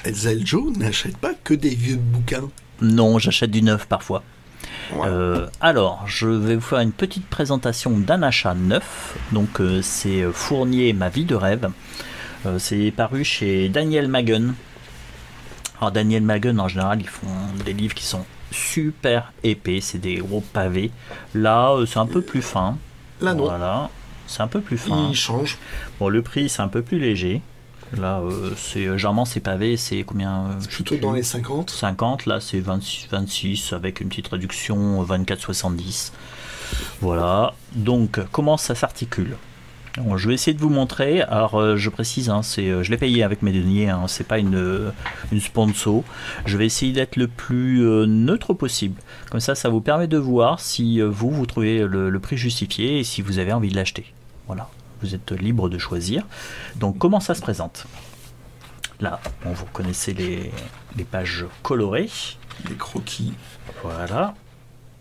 Elsa et Joe n'achètent pas que des vieux bouquins. Non, j'achète du neuf parfois. Ouais. Alors, je vais vous faire une petite présentation d'un achat neuf. Donc, c'est Fournier, ma vie de rêve. C'est paru chez Daniel Magen. Alors, Daniel Magen, en général, ils font des livres qui sont super épais. C'est des gros pavés. Là, c'est un peu plus fin. Là, non. Voilà, c'est un peu plus fin. Il change. Bon, le prix, c'est un peu plus léger. Là, généralement, ces pavés, c'est combien Plutôt dans les 50. 50, là, c'est 26 avec une petite réduction 24,70. Voilà. Donc, comment ça s'articule? Bon, je vais essayer de vous montrer. Alors, je précise, hein, je l'ai payé avec mes deniers, hein, c'est pas une sponsor. Je vais essayer d'être le plus neutre possible. Comme ça vous permet de voir si vous trouvez le prix justifié et si vous avez envie de l'acheter. Voilà. Vous êtes libre de choisir. Donc, comment ça se présente? Là, bon, vous connaissez les pages colorées. Les croquis. Voilà.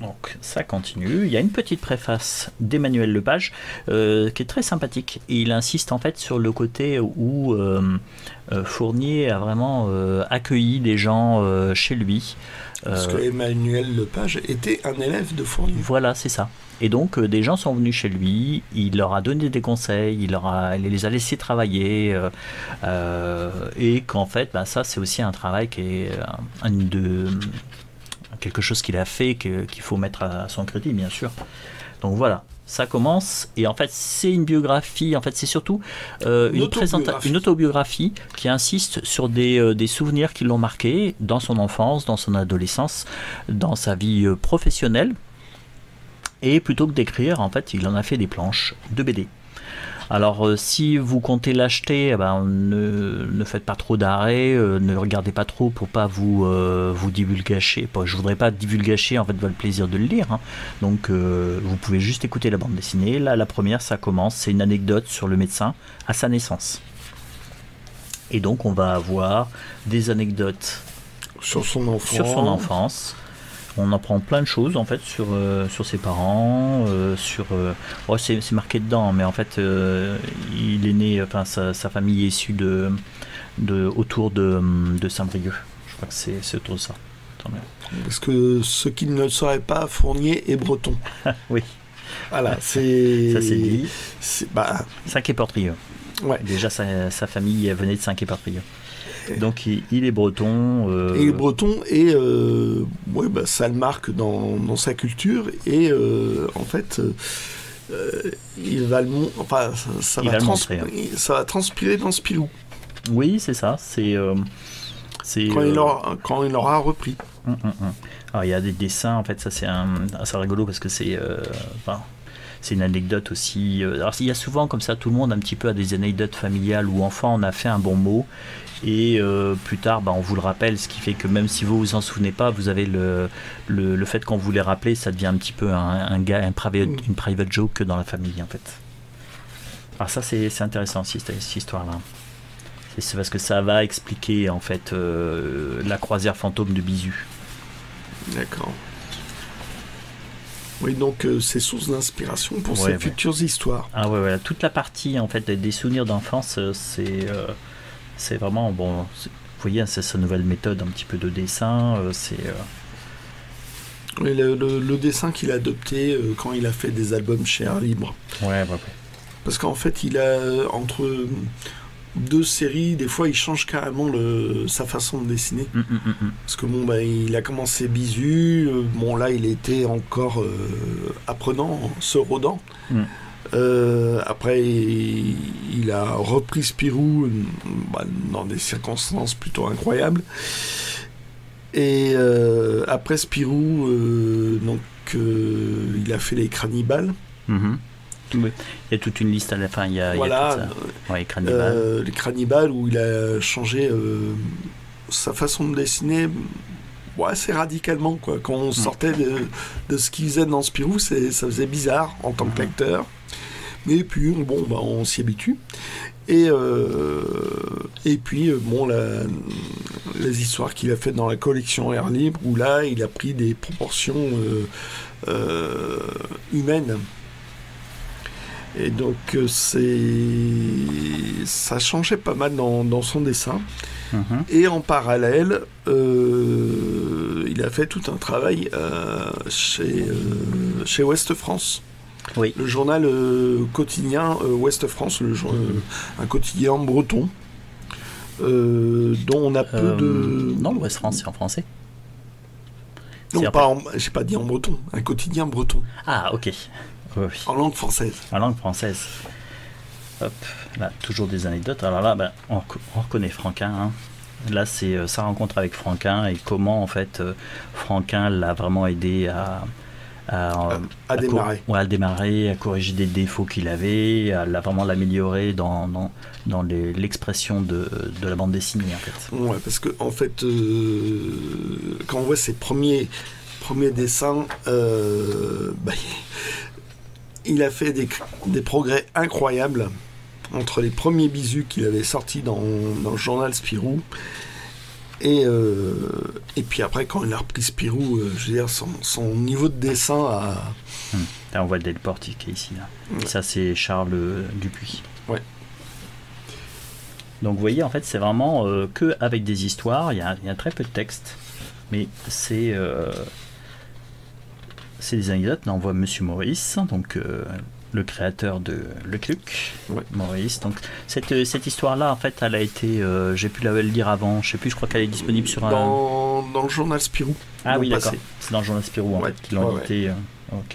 Donc, ça continue. Il y a une petite préface d'Emmanuel Lepage qui est très sympathique. Et il insiste en fait sur le côté où Fournier a vraiment accueilli des gens chez lui. Parce que Emmanuel Lepage était un élève de Fournier. Voilà, c'est ça. Et donc, des gens sont venus chez lui, il leur a donné des conseils, il les a laissés travailler, et qu'en fait, ça, c'est aussi un travail qui est quelque chose qu'il a fait, qu'il faut mettre à son crédit, bien sûr. Donc voilà, ça commence, et en fait, c'est une biographie, en fait, c'est surtout une autobiographie qui insiste sur des souvenirs qui l'ont marqué dans son enfance, dans son adolescence, dans sa vie professionnelle. Et plutôt que d'écrire, en fait, il en a fait des planches de BD. Alors, si vous comptez l'acheter, ne faites pas trop d'arrêts, ne regardez pas trop pour pas vous divulgacher. Je voudrais pas divulgacher en fait le plaisir de le lire. Hein. Donc, vous pouvez juste écouter la bande dessinée. Là, la première, ça commence, c'est une anecdote sur le médecin à sa naissance. Et donc, on va avoir des anecdotes sur son enfance. On apprend plein de choses en fait sur ses parents, c'est marqué dedans, mais en fait il est né, enfin sa famille est issue autour de Saint-Brieuc. Je crois que c'est autour de ça. Parce que ceux qui ne le sauraient pas, Fournier est breton. Oui. Voilà, c'est. Ça c'est dit. Saint-Quay-Portrieux. Ouais. Déjà sa famille venait de Saint-Quay-Portrieux. Donc il est breton. Il est breton et ça le marque dans sa culture et en fait il va ça va transpirer dans Spirou. Oui, c'est ça. C'est quand il aura repris. Alors il y a des dessins en fait, ça c'est assez rigolo parce que c'est une anecdote aussi. Alors il y a souvent comme ça, tout le monde un petit peu a des anecdotes familiales où enfant on a fait un bon mot. Et plus tard, on vous le rappelle, ce qui fait que même si vous vous en souvenez pas, vous avez le fait qu'on vous les rappelle, ça devient un petit peu une private joke dans la famille en fait. Alors ça c'est intéressant cette histoire-là. C'est parce que ça va expliquer en fait la croisière fantôme de Bisu. D'accord. Oui, donc c'est source d'inspiration pour ses futures histoires. Ah ouais, toute la partie en fait des souvenirs d'enfance, c'est vraiment bon. Vous voyez, c'est sa nouvelle méthode un petit peu de dessin. Oui, le dessin qu'il a adopté quand il a fait des albums chez Air Libre. Ouais. Parce qu'en fait, il a entre deux séries, des fois, il change carrément sa façon de dessiner. Parce que il a commencé Bisu. Là, il était encore apprenant, se rodant. Après, il a repris Spirou dans des circonstances plutôt incroyables. Et après Spirou, il a fait les Cannibales. Il y a toute une liste à la fin. Il y a tout ça. Les Cannibales où il a changé sa façon de dessiner. Assez radicalement quoi. Quand on sortait de ce qu'il faisait dans Spirou, ça faisait bizarre en tant que lecteur. Mais puis on s'y habitue. Et puis les histoires qu'il a faites dans la collection Air Libre, où là il a pris des proportions humaines. Et donc ça changeait pas mal dans son dessin. Et en parallèle, il a fait tout un travail chez Ouest France. Oui. Le journal quotidien Ouest France, un quotidien breton, dont on a peu de... Non, Ouest France, c'est en français. Non, j'ai pas dit en breton, un quotidien breton. Ah, ok. Oui. En langue française. En langue française. Hop, là, toujours des anecdotes. Alors là, on reconnaît Franquin. Hein. Là, c'est sa rencontre avec Franquin et comment, en fait, Franquin l'a vraiment aidé à démarrer, à corriger des défauts qu'il avait, à vraiment l'améliorer dans l'expression de la bande dessinée, en fait. Ouais, parce que, en fait, quand on voit ses premiers dessins, il a fait des progrès incroyables entre les premiers bisous qu'il avait sortis dans le journal Spirou et puis après quand il a repris Spirou, je veux dire son niveau de dessin a... Là, on voit le Delporte qui est ici là. Ouais. Ça c'est Charles Dupuis. Ouais. Donc vous voyez, en fait c'est vraiment que avec des histoires, il y a très peu de texte, mais c'est des anecdotes. Là on voit Monsieur Maurice, donc le créateur de Lucky Luke, ouais. Maurice. Donc cette histoire-là, en fait, elle a été, j'ai pu la lire avant. Je sais plus, je crois qu'elle est disponible sur dans le journal Spirou. Ah oui, d'accord. C'est dans le journal Spirou en fait qu'ils l'ont édité. Ok.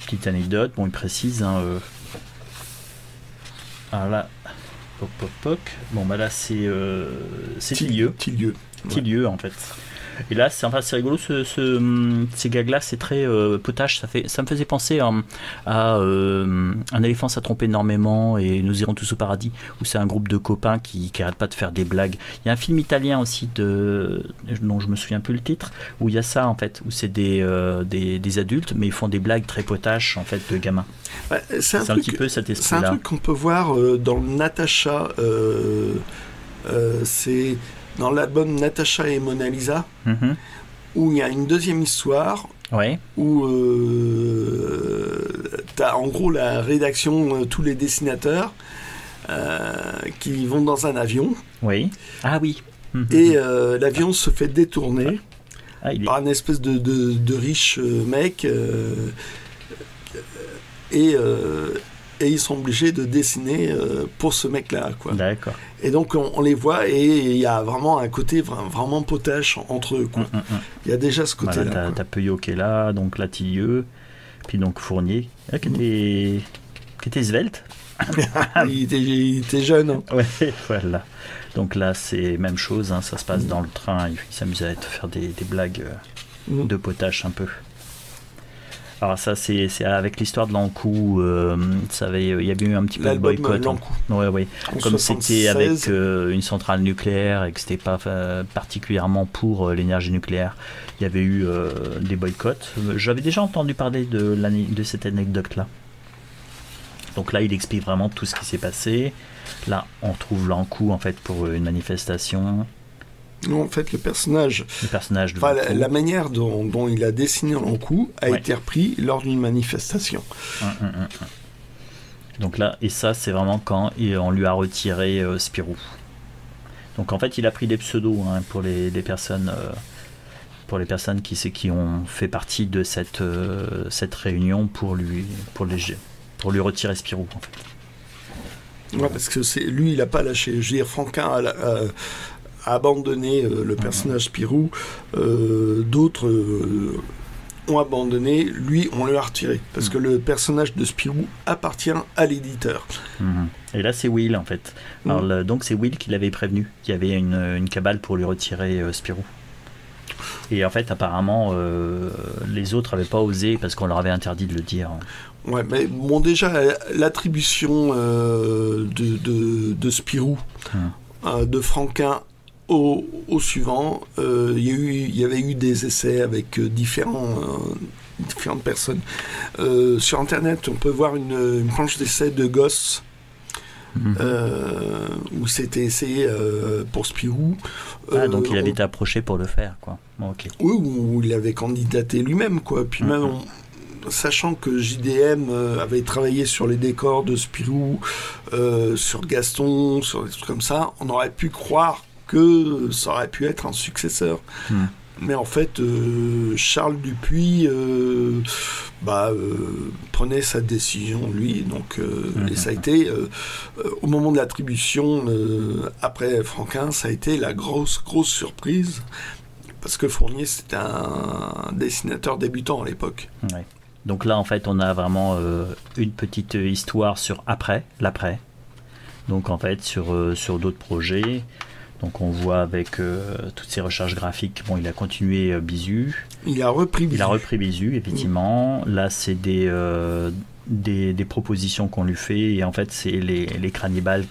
Petite anecdote. Bon, il précise. Alors là, poc. Bon, là c'est Tillieu. Tillieu, en fait. Et là, c'est rigolo, ces gags-là, c'est très potache. Ça me faisait penser à Un éléphant s'est trompé énormément et Nous irons tous au paradis, où c'est un groupe de copains qui arrêtent pas de faire des blagues. Il y a un film italien aussi dont je me souviens plus le titre, où il y a ça en fait, où c'est des adultes, mais ils font des blagues très potaches en fait de gamins. Ouais, c'est un petit peu cet esprit-là. C'est un truc qu'on peut voir dans Natacha. C'est dans l'album Natacha et Mona Lisa, où il y a une deuxième histoire, où tu as en gros la rédaction, tous les dessinateurs qui vont dans un avion. Oui. Ah oui. Et l'avion se fait détourner par une espèce de riche mec. Et ils sont obligés de dessiner pour ce mec-là, quoi. D'accord. Et donc on les voit et il y a vraiment un côté vraiment potache entre eux, quoi. Il y a déjà ce côté-là. Voilà, t'as Peuillot qui est là, donc Latilleux, puis donc Fournier, qui était svelte. il était jeune. Hein. Ouais, voilà. Donc là c'est même chose, hein, ça se passe dans le train, il s'amuse à faire des blagues de potache un peu. Alors ça c'est avec l'histoire de l'Ankou, il y avait eu un petit peu de boycott. Ouais. Comme c'était avec une centrale nucléaire et que c'était pas particulièrement pour l'énergie nucléaire, il y avait eu des boycotts. J'avais déjà entendu parler de cette anecdote-là. Donc là il explique vraiment tout ce qui s'est passé. Là on retrouve l'Ankou en fait pour une manifestation. Non, en fait, le personnage de la manière dont il a dessiné l'Ankou a été repris lors d'une manifestation. Donc là, et ça, c'est vraiment quand on lui a retiré Spirou. Donc en fait, il a pris des pseudos pour les personnes, qui ont fait partie de cette réunion pour lui retirer Spirou, en fait. Ouais, parce que lui, il n'a pas lâché. Je veux dire, Franquin a abandonné le personnage Spirou, d'autres ont abandonné, lui on lui a retiré parce que le personnage de Spirou appartient à l'éditeur. Et là c'est Will en fait. Alors, donc c'est Will qui l'avait prévenu qu'il y avait une cabale pour lui retirer Spirou. Et en fait apparemment les autres n'avaient pas osé parce qu'on leur avait interdit de le dire. Ouais, mais bon, déjà l'attribution de Spirou de Franquin au suivant, il y avait eu des essais avec différentes personnes. Sur Internet, on peut voir une planche d'essai de Goss où c'était essayé pour Spirou. Donc il avait été approché pour le faire, quoi. Bon, okay. Oui, où il avait candidaté lui-même, quoi. Puis même, sachant que JDM avait travaillé sur les décors de Spirou, sur Gaston, sur des trucs comme ça, on aurait pu croire que ça aurait pu être un successeur. Mais en fait, Charles Dupuis prenait sa décision, lui. Donc, et ça a été, au moment de l'attribution, après Franquin, ça a été la grosse surprise. Parce que Fournier, c'était un dessinateur débutant à l'époque. Ouais. Donc là, en fait, on a vraiment une petite histoire sur l'après. Donc, en fait, sur d'autres projets. Donc on voit avec toutes ces recherches graphiques, bon, il a continué Bisu. Il a repris Bisu, effectivement. Là, c'est des propositions qu'on lui fait. Et en fait, c'est les Cranibal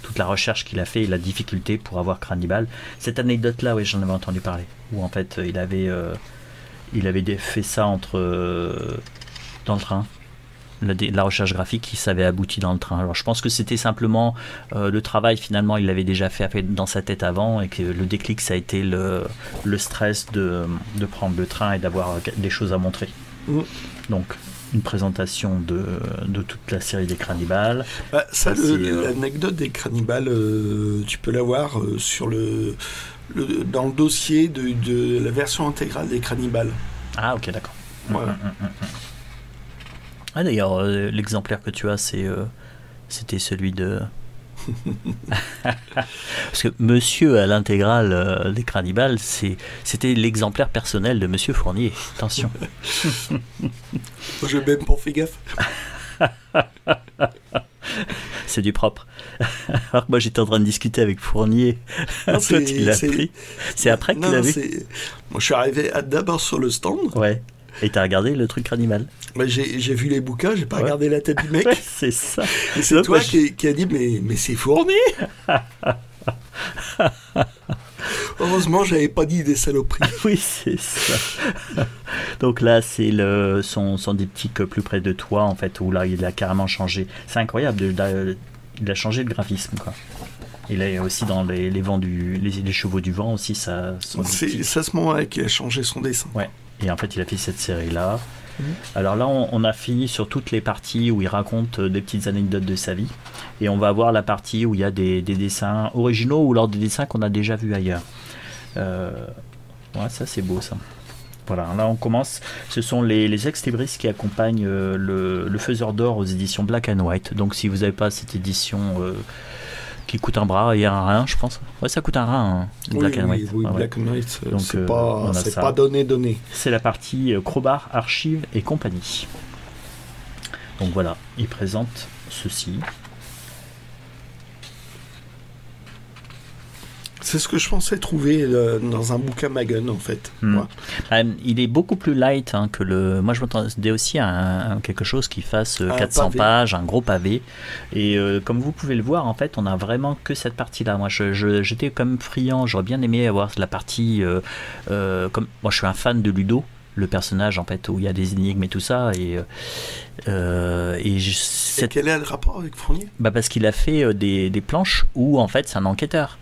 toute la recherche qu'il a fait et la difficulté pour avoir Cranibal. Cette anecdote-là, oui, j'en avais entendu parler. Où en fait, il avait fait ça dans le train. La recherche graphique qui s'avait abouti dans le train. Alors je pense que c'était simplement le travail, finalement il l'avait déjà fait dans sa tête avant, et que le déclic ça a été le stress de prendre le train et d'avoir des choses à montrer. Donc une présentation de toute la série des Cranibal. L'anecdote des Cranibal, tu peux la voir sur dans le dossier de la version intégrale des Cranibal. Ah ok, d'accord. Voilà. Ah, d'ailleurs, l'exemplaire que tu as, c'était celui de... Parce que Monsieur à l'intégrale des Cranibal, c'était l'exemplaire personnel de Monsieur Fournier. Attention. J'ai même pas fait gaffe. C'est du propre. Alors que moi, j'étais en train de discuter avec Fournier. Toi, tu l'as pris. C'est après que tu l'as vu. Moi, je suis arrivé d'abord sur le stand. Ouais. Et t'as regardé le truc Cranibal? J'ai vu les bouquins, j'ai pas regardé la tête du mec. Ouais, c'est ça. Et c'est toi qui a dit mais c'est Fournier. Heureusement, j'avais pas dit des saloperies. Oui, c'est ça. Donc là, c'est son diptyque plus près de toi, en fait, où là, il a carrément changé. C'est incroyable, il a changé le graphisme, quoi. Il est aussi dans les chevaux du vent aussi, ça. C'est à ce moment-là qu'il a changé son dessin. Ouais. Et en fait, il a fait cette série-là. Alors là, on a fini sur toutes les parties où il raconte des petites anecdotes de sa vie. Et on va voir la partie où il y a des dessins originaux ou alors des dessins qu'on a déjà vus ailleurs. Ouais, ça c'est beau ça. Voilà, là on commence. Ce sont les ex-libris qui accompagnent le Faiseur d'Or aux éditions Black and White. Donc si vous n'avez pas cette édition... qui coûte un bras et un rein, je pense. Ouais, ça coûte un rein, Black and White. Oui, Black and White, c'est pas donné. C'est la partie Crowbar, Archives et compagnie. Donc voilà, il présente ceci. C'est ce que je pensais trouver dans un bouquin Magun, en fait. Il est beaucoup plus light que le... Moi, je m'attendais aussi à quelque chose qui fasse 400 pages, un gros pavé. Et comme vous pouvez le voir, en fait, on a vraiment que cette partie-là. Moi, j'étais comme friand. J'aurais bien aimé avoir la partie... Moi, je suis un fan de Ludo, le personnage, en fait, où il y a des énigmes et tout ça. Et quel est le rapport avec Fournier? Parce qu'il a fait des planches où, en fait, c'est un enquêteur.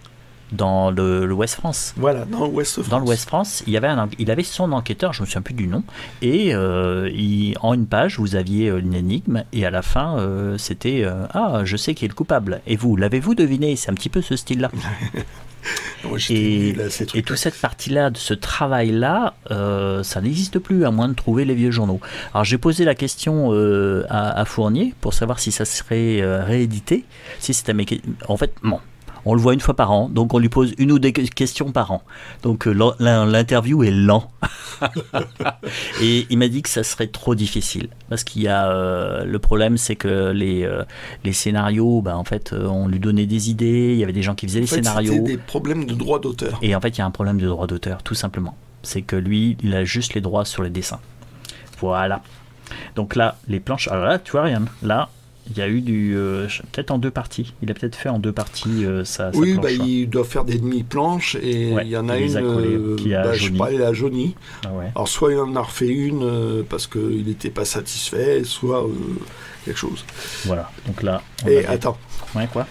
Dans le Ouest France. Voilà, dans l'Ouest France. Dans l'Ouest France, il avait son enquêteur, je ne me souviens plus du nom, et en une page, vous aviez une énigme, et à la fin, c'était ah, je sais qui est le coupable. Et vous, l'avez-vous deviné? C'est un petit peu ce style-là. Et toute cette partie-là, de ce travail-là, ça n'existe plus, à moins de trouver les vieux journaux. Alors j'ai posé la question à Fournier pour savoir si ça serait réédité. Si c'était en fait, non. On le voit une fois par an, donc on lui pose une ou deux questions par an. Donc l'interview est lent. Et il m'a dit que ça serait trop difficile. Parce qu'il y a le problème, c'est que les scénarios, en fait, on lui donnait des idées, il y avait des gens qui faisaient les scénarios. C'était des problèmes de droit d'auteur. Et en fait, il y a un problème de droit d'auteur, tout simplement. C'est que lui, il a juste les droits sur les dessins. Voilà. Donc là, les planches... Alors là, tu vois rien. Là... Il y a eu peut-être en deux parties. Il a peut-être fait en deux parties sa planche. Oui, il doit faire des demi-planches et il y en a une qui a je parlais à Johnny. Ah ouais. Alors soit il en a refait une parce qu'il n'était pas satisfait, soit quelque chose. Voilà, donc là... Attends. Ouais, quoi?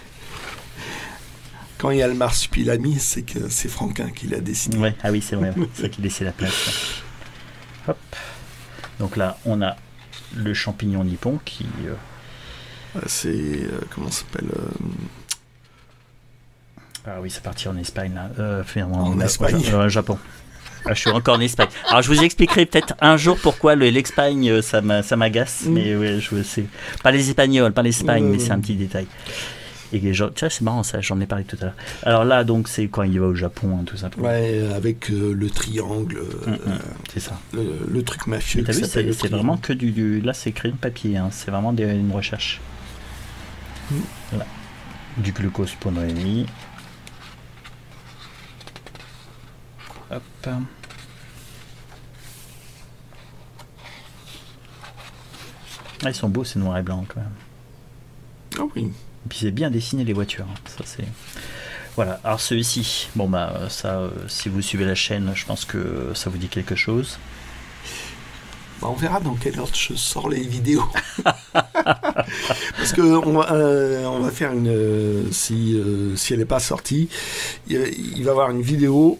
Quand il y a le marsupilami, c'est que c'est Franquin qui l'a dessiné. Ouais. Ah oui, c'est vrai. C'est ça qui laissait la place. Hop. Donc là, on a le champignon nippon qui... c'est... comment ça s'appelle Ah oui, c'est parti en Espagne, là. En Espagne. Japon. Ah, je suis encore en Espagne. Alors, je vous expliquerai peut-être un jour pourquoi l'Espagne, ça m'agace. Mais ouais, je sais. Pas les Espagnols, pas l'Espagne, mais c'est un petit détail. Et tiens, c'est marrant ça, j'en ai parlé tout à l'heure. Alors là, donc, c'est quand il va au Japon, hein, tout simplement. Ouais, avec le triangle. C'est ça. Le truc mafieux. T'as vu, c'est vraiment que du. Là, c'est crayon papier, hein, c'est vraiment une recherche. Voilà. Du glucose pour Noémie. Hop. Ah, ils sont beaux ces noirs et blancs quand même. Ah oui. Et puis c'est bien dessiné les voitures. Ça c'est. Voilà. Alors celui-ci, bon bah ça, si vous suivez la chaîne, je pense que ça vous dit quelque chose. Bah, on verra dans quelle ordre je sors les vidéos. Parce que on va faire une. Si elle n'est pas sortie, il va y avoir une vidéo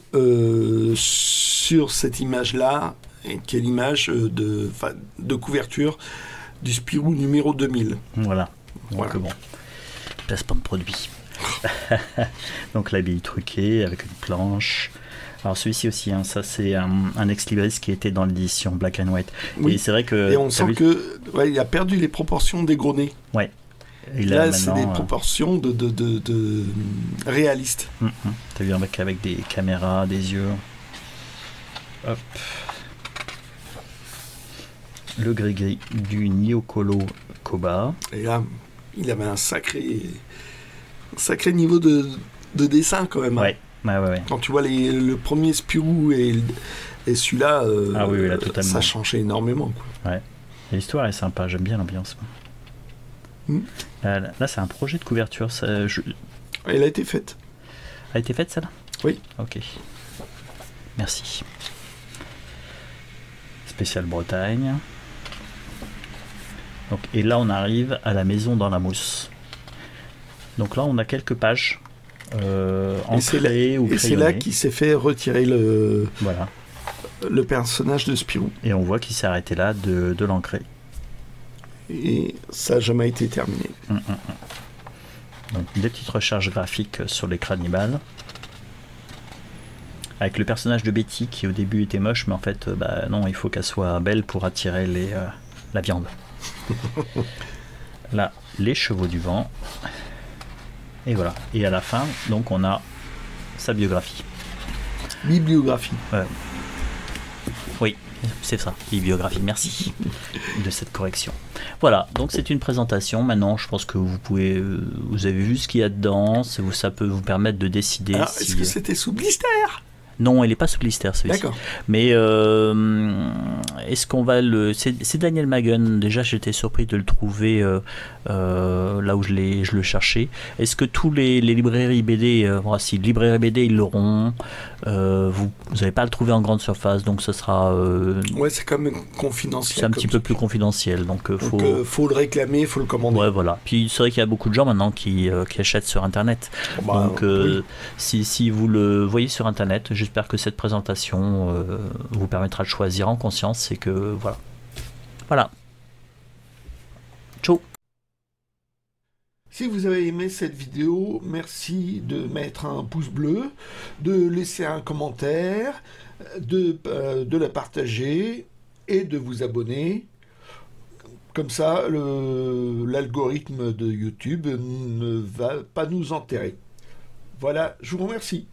sur cette image-là, qui est l'image de couverture du Spirou numéro 2000. Voilà. Donc bon. Placement de produit. Donc la bille truquée avec une planche. Alors celui-ci aussi, hein, ça c'est un ex-libris qui était dans l'édition Black and White. Oui. Et c'est vrai que... Et on sent que il a perdu les proportions des gros nez. Ouais. Et là, c'est des proportions de réalistes. T'as vu avec des caméras, des yeux. Hop. Le gris-gris du Nyokolo Koba. Et là, il avait un sacré niveau de dessin quand même. Ouais. Ouais. Quand tu vois le premier Spirou et celui-là, oui, là, totalement. Ça changeait énormément. Quoi. Ouais. L'histoire est sympa, j'aime bien l'ambiance. Là, c'est un projet de couverture. Elle a été faite. Elle a été faite, celle-là ? Oui. Ok. Merci. Spécial Bretagne. Donc, et là, on arrive à la maison dans la mousse. Donc là, on a quelques pages. Et c'est là qu'il s'est fait retirer le personnage de Spirou. Et on voit qu'il s'est arrêté là de l'ancrer. Et ça n'a jamais été terminé. Donc des petites recherches graphiques sur les Cranibales. Avec le personnage de Betty qui au début était moche, mais en fait, non, il faut qu'elle soit belle pour attirer la viande. Là, les chevaux du vent. Et voilà. Et à la fin, donc, on a sa biographie. Bibliographie. Oui, c'est ça. Bibliographie. Merci de cette correction. Voilà. Donc, c'est une présentation. Maintenant, je pense que vous avez vu ce qu'il y a dedans. Ça peut vous permettre de décider. Alors, est-ce que c'était sous blister ? Non, il n'est pas sous blister, celui-ci. D'accord. Mais est-ce qu'on va c'est Daniel Magen. Déjà, j'étais surpris de le trouver là où je le cherchais. Est-ce que tous les librairies BD, si librairies BD, ils l'auront, vous n'allez pas le trouver en grande surface, donc ce sera... ouais, c'est quand même confidentiel. C'est un petit peu plus confidentiel. Donc, faut le réclamer, il faut le commander. Ouais, voilà. Puis c'est vrai qu'il y a beaucoup de gens maintenant qui achètent sur Internet. Donc, oui. si vous le voyez sur Internet, j'espère que cette présentation vous permettra de choisir en conscience et que voilà. Ciao. Si vous avez aimé cette vidéo, merci de mettre un pouce bleu, de laisser un commentaire, de la partager et de vous abonner. Comme ça, l'algorithme de YouTube ne va pas nous enterrer. Voilà, je vous remercie.